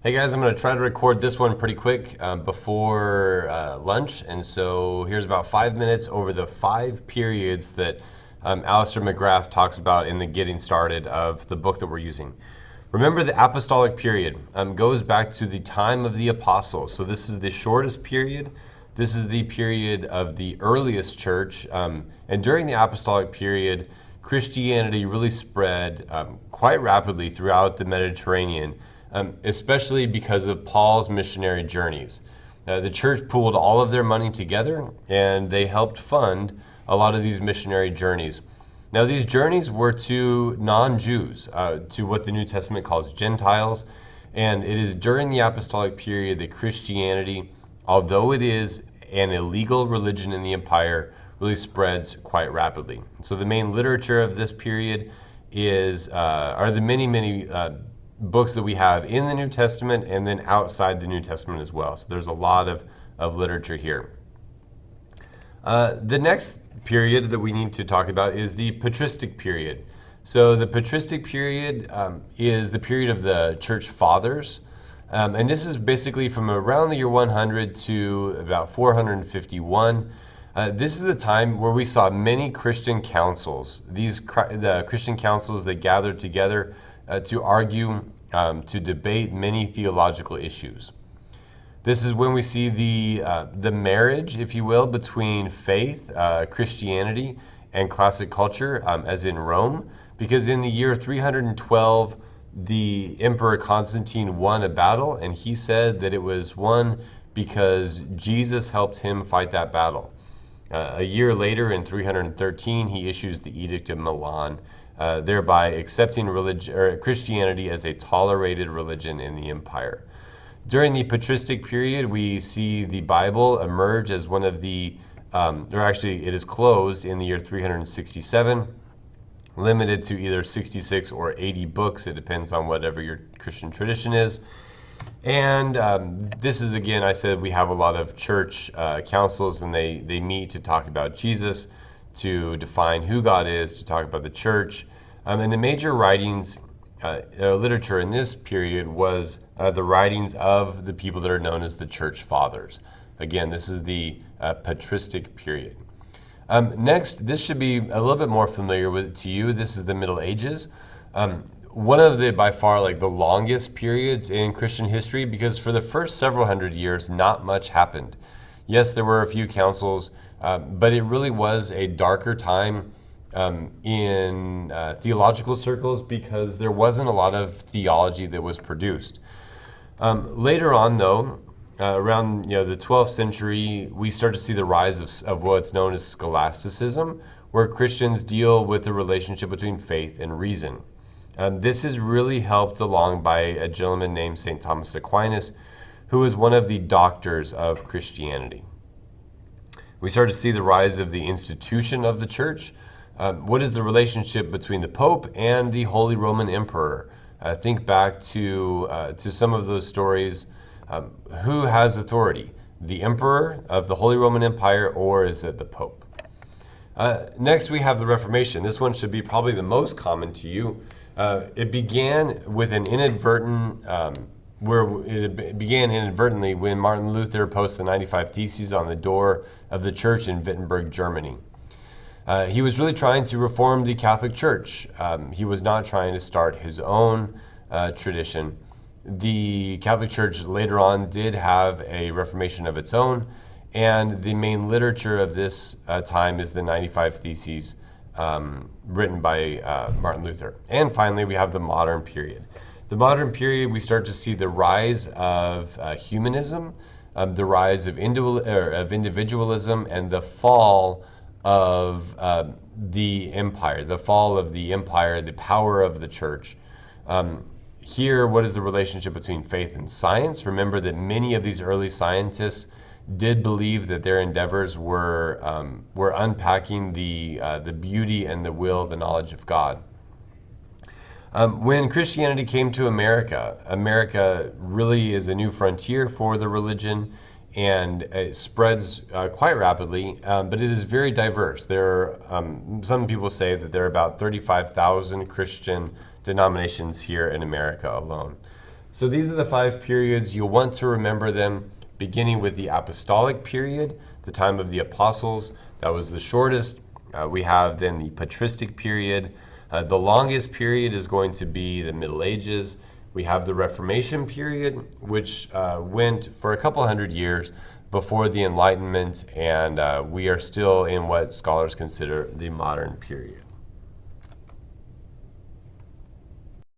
Hey guys, I'm going to try to record this one pretty quick before lunch. And so here's about 5 minutes over the 5 periods that Alistair McGrath talks about in the getting started of the book that we're using. Remember, the apostolic period goes back to the time of the apostles. So this is the shortest period. This is the period of the earliest church. And during the apostolic period, Christianity really spread quite rapidly throughout the Mediterranean. Especially because of Paul's missionary journeys. The church pooled all of their money together and they helped fund a lot of these missionary journeys. Now, these journeys were to non-Jews, to what the New Testament calls Gentiles, and it is during the apostolic period that Christianity, although it is an illegal religion in the empire, really spreads quite rapidly. So the main literature of this period are the many books that we have in the New Testament and then outside the New Testament as well. So there's a lot of literature here. The next period that we need to talk about is the patristic period. So the patristic period is the period of the church fathers. And this is basically from around the year 100 to about 451. This is the time where we saw many Christian councils. The Christian councils that gathered together to argue, to debate many theological issues. This is when we see the marriage, if you will, between faith, Christianity, and classic culture, as in Rome, because in the year 312, the Emperor Constantine won a battle, and he said that it was won because Jesus helped him fight that battle. A year later, in 313, he issues the Edict of Milan, thereby accepting Christianity as a tolerated religion in the empire. During the patristic period, we see the Bible emerge as one of the, it is closed in the year 367, limited to either 66 or 80 books. It depends on whatever your Christian tradition is. And this is, again, I said we have a lot of church councils, and they meet to talk about Jesus, to define who God is, to talk about the church. And the major writings, literature in this period was the writings of the people that are known as the church fathers. Again, this is the patristic period. Next, this should be a little bit more familiar to you. This is the Middle Ages. One of the, by far, the longest periods in Christian history, because for the first several hundred years, not much happened. Yes, there were a few councils, but it really was a darker time in theological circles because there wasn't a lot of theology that was produced. Later on, though, around the 12th century, we start to see the rise of what's known as scholasticism, where Christians deal with the relationship between faith and reason. This is really helped along by a gentleman named St. Thomas Aquinas, who was one of the doctors of Christianity. We start to see the rise of the institution of the church. What is the relationship between the Pope and the Holy Roman Emperor? Think back to some of those stories. Who has authority? The Emperor of the Holy Roman Empire, or is it the Pope? Next, we have the Reformation. This one should be probably the most common to you. It began with an inadvertent it began inadvertently when Martin Luther posted the 95 Theses on the door of the church in Wittenberg, Germany. He was really trying to reform the Catholic Church. He was not trying to start his own tradition. The Catholic Church later on did have a reformation of its own, and the main literature of this time is the 95 Theses written by Martin Luther. And finally, we have the modern period. The modern period, we start to see the rise of humanism, the rise of individualism, and the fall of the empire, the power of the church. Here, what is the relationship between faith and science? Remember that many of these early scientists did believe that their endeavors were unpacking the beauty and the will, the knowledge of God. When Christianity came to America, America really is a new frontier for the religion, and it spreads quite rapidly, but it is very diverse. Some people say that there are about 35,000 Christian denominations here in America alone. So these are the 5 periods. You'll want to remember them, beginning with the apostolic period, the time of the apostles. That was the shortest. We have then the patristic period. The longest period is going to be the Middle Ages. We have the Reformation period, which went for a couple hundred years before the Enlightenment, and we are still in what scholars consider the modern period.